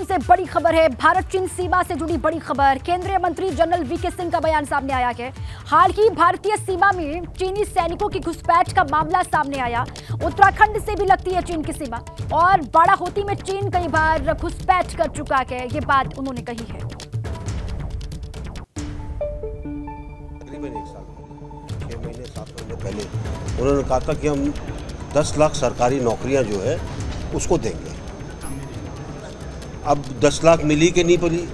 से बड़ी खबर है। भारत चीन सीमा से जुड़ी बड़ी खबर। केंद्रीय मंत्री जनरल वीके सिंह का बयान सामने आया है। हाल ही भारतीय सीमा में चीनी सैनिकों की घुसपैठ का मामला सामने आया। उत्तराखंड से भी लगती है चीन की सीमा और बाड़ाहोती में चीन कई बार घुसपैठ कर चुका है, ये बात उन्होंने कही है। तकरीबन 1 साल 6 महीने 7 महीने पहले उन्होंने कहा था कि हम 10 लाख सरकारी नौकरियां जो है उसको देंगे। अब 10 लाख मिली कि नहीं मिली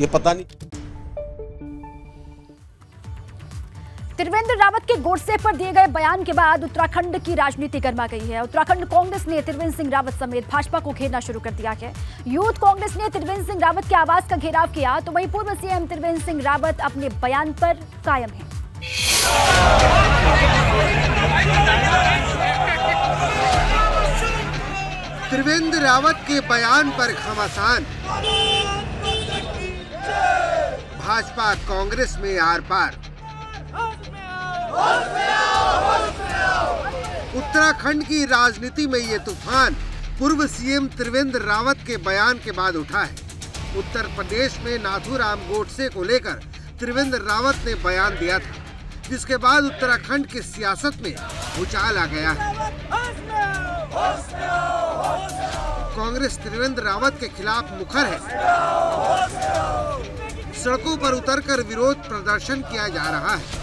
ये पता नहीं। त्रिवेंद्र रावत के गोडसे पर दिए गए बयान के बाद उत्तराखंड की राजनीति गर्मा गई है। उत्तराखंड कांग्रेस ने त्रिवेंद्र सिंह रावत समेत भाजपा को घेरना शुरू कर दिया है। यूथ कांग्रेस ने त्रिवेंद्र सिंह रावत के आवास का घेराव किया, तो वहीं पूर्व सीएम त्रिवेंद्र सिंह रावत अपने बयान पर कायम हैं। त्रिवेंद्र रावत के बयान पर घमासान, भाजपा कांग्रेस में आर पार। उत्तराखंड की राजनीति में ये तूफान पूर्व सीएम त्रिवेंद्र रावत के बयान के बाद उठा है। उत्तर प्रदेश में नाथूराम गोडसे को लेकर त्रिवेंद्र रावत ने बयान दिया था, जिसके बाद उत्तराखंड की सियासत में भूचाल आ गया है। कांग्रेस त्रिवेंद्र रावत के खिलाफ मुखर है। सड़कों पर उतरकर विरोध प्रदर्शन किया जा रहा है।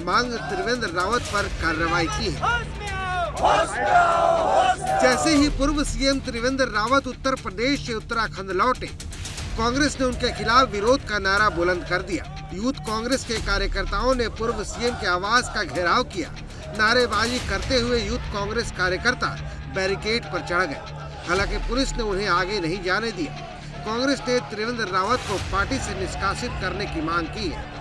मांग त्रिवेंद्र रावत पर कार्रवाई की है। जैसे ही पूर्व सीएम त्रिवेंद्र रावत उत्तर प्रदेश से उत्तराखंड लौटे, कांग्रेस ने उनके खिलाफ विरोध का नारा बुलंद कर दिया। यूथ कांग्रेस के कार्यकर्ताओं ने पूर्व सीएम के आवास का घेराव किया। नारेबाजी करते हुए यूथ कांग्रेस कार्यकर्ता बैरिकेड पर चढ़ गए। हालांकि पुलिस ने उन्हें आगे नहीं जाने दिया। कांग्रेस ने त्रिवेंद्र रावत को पार्टी से निष्कासित करने की मांग की है।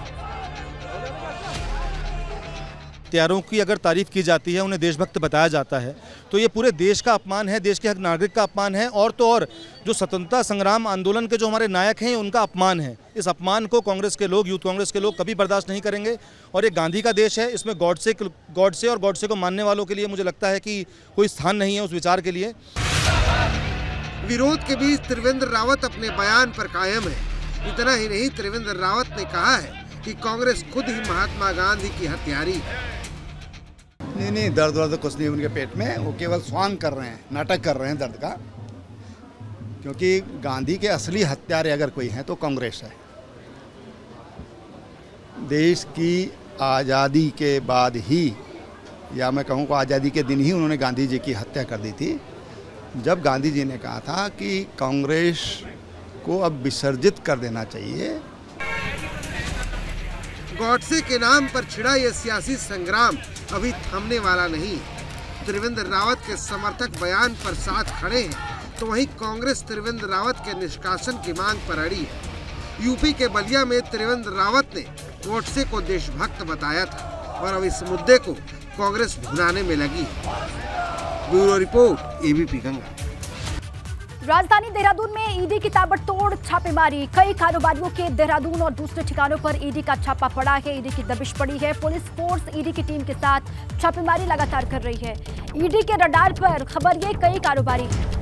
हत्यारों की अगर तारीफ की जाती है, उन्हें देशभक्त बताया जाता है, तो ये पूरे देश का अपमान है, देश के हर नागरिक का अपमान है, और तो और जो स्वतंत्रता संग्राम आंदोलन के जो हमारे नायक हैं उनका अपमान है। इस अपमान को कांग्रेस के लोग, यूथ कांग्रेस के लोग कभी बर्दाश्त नहीं करेंगे। और ये गांधी का देश है, इसमें गॉडसे और गॉडसे को मानने वालों के लिए मुझे लगता है कि कोई स्थान नहीं है उस विचार के लिए। विरोध के बीच त्रिवेंद्र रावत अपने बयान पर कायम है। इतना ही नहीं, त्रिवेंद्र रावत ने कहा है कि कांग्रेस खुद ही महात्मा गांधी की हत्यारी है। नहीं, दर्द कुछ नहीं उनके पेट में, वो केवल स्वांग कर रहे हैं, नाटक कर रहे हैं दर्द का। क्योंकि गांधी के असली हत्यारे अगर कोई हैं तो कांग्रेस है। देश की आज़ादी के बाद ही, या मैं कहूँ को आज़ादी के दिन ही उन्होंने गांधी जी की हत्या कर दी थी, जब गांधी जी ने कहा था कि कांग्रेस को अब विसर्जित कर देना चाहिए। गॉडसे के नाम पर छिड़ा यह सियासी संग्राम अभी थमने वाला नहीं। त्रिवेंद्र रावत के समर्थक बयान पर साथ खड़े हैं, तो वहीं कांग्रेस त्रिवेंद्र रावत के निष्कासन की मांग पर अड़ी है। यूपी के बलिया में त्रिवेंद्र रावत ने गॉडसे को देशभक्त बताया था और अब इस मुद्दे को कांग्रेस भुनाने में लगी है। Bureau report, ABP Ganga. राजधानी देहरादून में ईडी की ताबड़तोड़ छापेमारी। कई कारोबारियों के देहरादून और दूसरे ठिकानों पर ईडी का छापा पड़ा है। ईडी की दबिश पड़ी है। पुलिस फोर्स ईडी की टीम के साथ छापेमारी लगातार कर रही है। ईडी के रडार पर खबर ये कई कारोबारी हैं,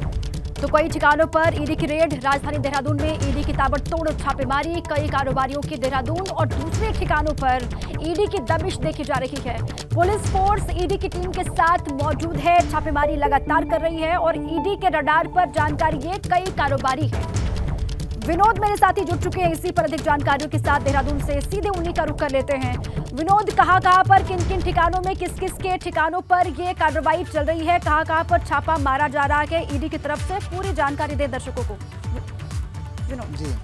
तो कई ठिकानों पर ईडी की रेड। राजधानी देहरादून में ईडी की ताबड़तोड़ छापेमारी। कई कारोबारियों के देहरादून और दूसरे ठिकानों पर ईडी की दबिश देखी जा रही है। पुलिस फोर्स ईडी की टीम के साथ मौजूद है, छापेमारी लगातार कर रही है और ईडी के रडार पर जानकारी ये कई कारोबारी है। विनोद मेरे साथी जुड़ चुके हैं इसी पर अधिक जानकारियों के साथ। देहरादून से सीधे उन्हीं का रुख कर लेते हैं। विनोद, कहां पर, किन किन ठिकानों में, किस किस के ठिकानों पर ये कार्रवाई चल रही है, कहां पर छापा मारा जा रहा है ईडी की तरफ से, पूरी जानकारी दे दर्शकों को। विनोद जी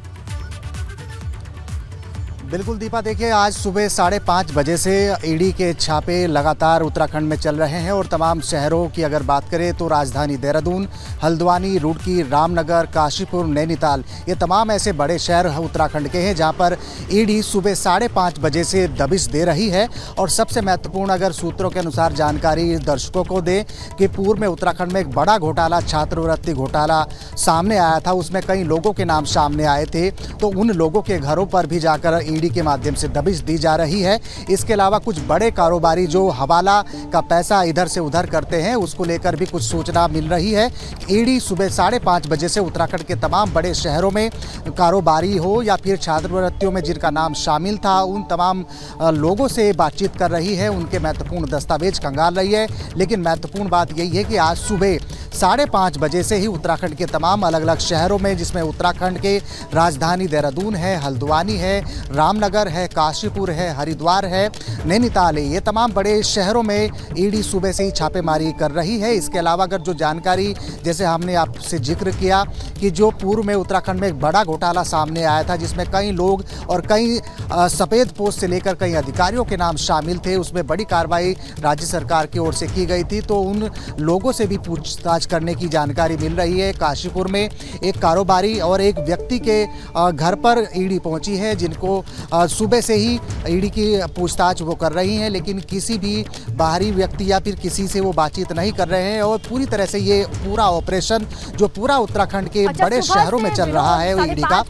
बिल्कुल दीपा, देखिए आज सुबह 5:30 बजे से ईडी के छापे लगातार उत्तराखंड में चल रहे हैं और तमाम शहरों की अगर बात करें तो राजधानी देहरादून, हल्द्वानी, रुड़की, रामनगर, काशीपुर, नैनीताल, ये तमाम ऐसे बड़े शहर उत्तराखंड के हैं जहां पर ईडी सुबह 5:30 बजे से दबिश दे रही है। और सबसे महत्वपूर्ण अगर सूत्रों के अनुसार जानकारी दर्शकों को दें कि पूर्व में उत्तराखंड में एक बड़ा घोटाला, छात्रवृत्ति घोटाला सामने आया था, उसमें कई लोगों के नाम सामने आए थे, तो उन लोगों के घरों पर भी जाकर ईडी के माध्यम से दबिश दी जा रही है। इसके अलावा कुछ बड़े कारोबारी जो हवाला का पैसा इधर से उधर करते हैं, उसको लेकर भी कुछ सूचना मिल रही है। ईडी सुबह 5:30 बजे से उत्तराखंड के तमाम बड़े शहरों में कारोबारी हो या फिर छात्रवृत्तियों में जिनका नाम शामिल था, उन तमाम लोगों से बातचीत कर रही है, उनके महत्वपूर्ण दस्तावेज खंगाल रही है। लेकिन महत्वपूर्ण बात यही है कि आज सुबह 5:30 बजे से ही उत्तराखंड के तमाम अलग अलग शहरों में, जिसमें उत्तराखंड के राजधानी देहरादून है, हल्द्वानी है, रामनगर है, काशीपुर है, हरिद्वार है, नैनीताल है, ये तमाम बड़े शहरों में ईडी सुबह से ही छापेमारी कर रही है। इसके अलावा अगर जो जानकारी, जैसे हमने आपसे जिक्र किया कि जो पूर्व में उत्तराखंड में एक बड़ा घोटाला सामने आया था, जिसमें कई लोग और कई सफ़ेद पोस्ट से लेकर कई अधिकारियों के नाम शामिल थे, उसमें बड़ी कार्रवाई राज्य सरकार की ओर से की गई थी, तो उन लोगों से भी पूछताछ करने की जानकारी मिल रही है। काशीपुर में एक कारोबारी और एक व्यक्ति के घर पर ईडी पहुंची है, जिनको सुबह से ही ईडी की पूछताछ वो कर रही हैं, लेकिन किसी भी बाहरी व्यक्ति या फिर किसी से वो बातचीत नहीं कर रहे हैं। और पूरी तरह से ये पूरा ऑपरेशन जो पूरा उत्तराखंड के बड़े शहरों में चल रहा है ईडी का,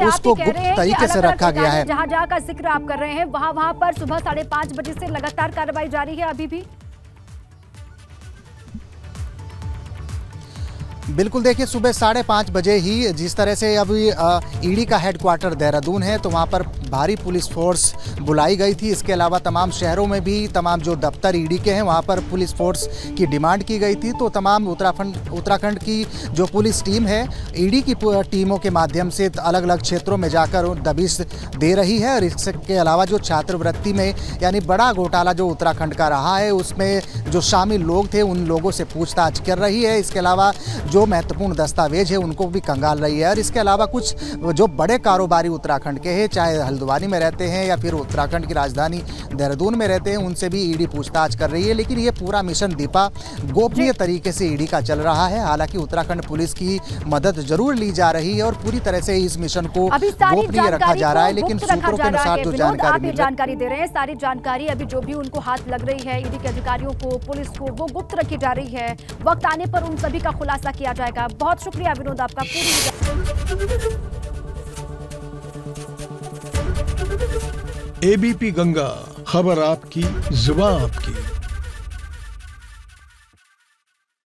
उसको गुप्त तरीके से रखा गया है। जहां का जिक्र आप कर रहे हैं, वहां पर सुबह 5:30 बजे से लगातार कार्रवाई जारी है अभी भी। बिल्कुल, देखिए सुबह 5:30 बजे ही जिस तरह से अभी ईडी का हेडक्वार्टर देहरादून है, तो वहाँ पर भारी पुलिस फोर्स बुलाई गई थी। इसके अलावा तमाम शहरों में भी तमाम जो दफ्तर ईडी के हैं, वहाँ पर पुलिस फोर्स की डिमांड की गई थी। तो तमाम उत्तराखंड की जो पुलिस टीम है, ईडी की टीमों के माध्यम से अलग अलग क्षेत्रों में जाकर दबिश दे रही है। और इसके अलावा जो छात्रवृत्ति में यानी बड़ा घोटाला जो उत्तराखंड का रहा है, उसमें जो शामिल लोग थे, उन लोगों से पूछताछ कर रही है। इसके अलावा जो महत्वपूर्ण दस्तावेज है, उनको भी कंगाल रही है। और इसके अलावा कुछ जो बड़े कारोबारी उत्तराखंड के हैं, चाहे हल्द्वानी में रहते हैं या फिर उत्तराखंड की राजधानी देहरादून में रहते हैं, उनसे भी ईडी पूछताछ कर रही है। लेकिन ये पूरा मिशन दीपा गोपनीय तरीके से ईडी का चल रहा है। हालांकि उत्तराखंड पुलिस की मदद जरूर ली जा रही है और पूरी तरह से इस मिशन को गोपनीय रखा जा रहा है। लेकिन सूत्रों के अनुसार जो जानकारी दे रहे हैं, सारी जानकारी अभी जो भी उनको हाथ लग रही है ईडी के अधिकारियों को, पुलिस को, वो गुप्त रखी जा रही है। वक्त आने पर उन सभी का खुलासा किया जाएगा। बहुत शुक्रिया विनोद आपका पूरी। एबीपी गंगा, खबर आपकी, जुबान आपकी।